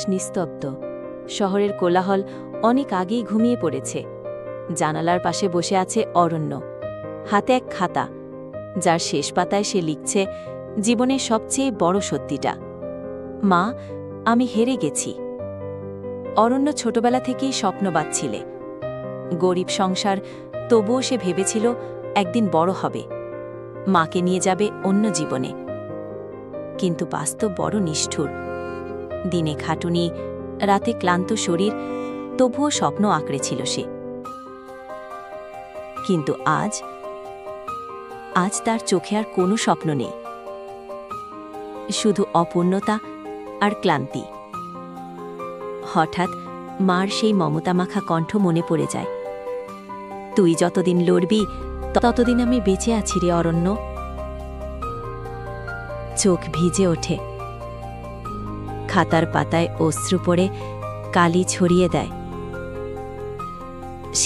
নিস্তব্ধ। শহরের কোলাহল অনেক আগেই ঘুমিয়ে পড়েছে। জানালার পাশে বসে আছে অরণ্য, হাতে এক খাতা, যার শেষ পাতায় সে লিখছে জীবনের সবচেয়ে বড় সত্যিটা, মা, আমি হেরে গেছি। অরণ্য ছোটবেলা থেকেই স্বপ্নবাদ ছিলে। গরিব সংসার, তবুও সে ভেবেছিল একদিন বড় হবে, মাকে নিয়ে যাবে অন্য জীবনে। কিন্তু বাস্তব বড় নিষ্ঠুর। দিনে খাটুনি, রাতে ক্লান্ত শরীর, তবুও স্বপ্ন আঁকড়েছিল সে। কিন্তু আজ তার চোখে আর কোনো স্বপ্ন নেই, শুধু অপূর্ণতা আর ক্লান্তি। হঠাৎ মার সেই মমতামাখা কণ্ঠ মনে পড়ে যায়, তুই যতদিন লড়বি ততদিন আমি বেঁচে আছি রে অরণ্য। চোখ ভিজে ওঠে, খাতার পাতায় অশ্রু পড়ে কালি ছড়িয়ে দেয়।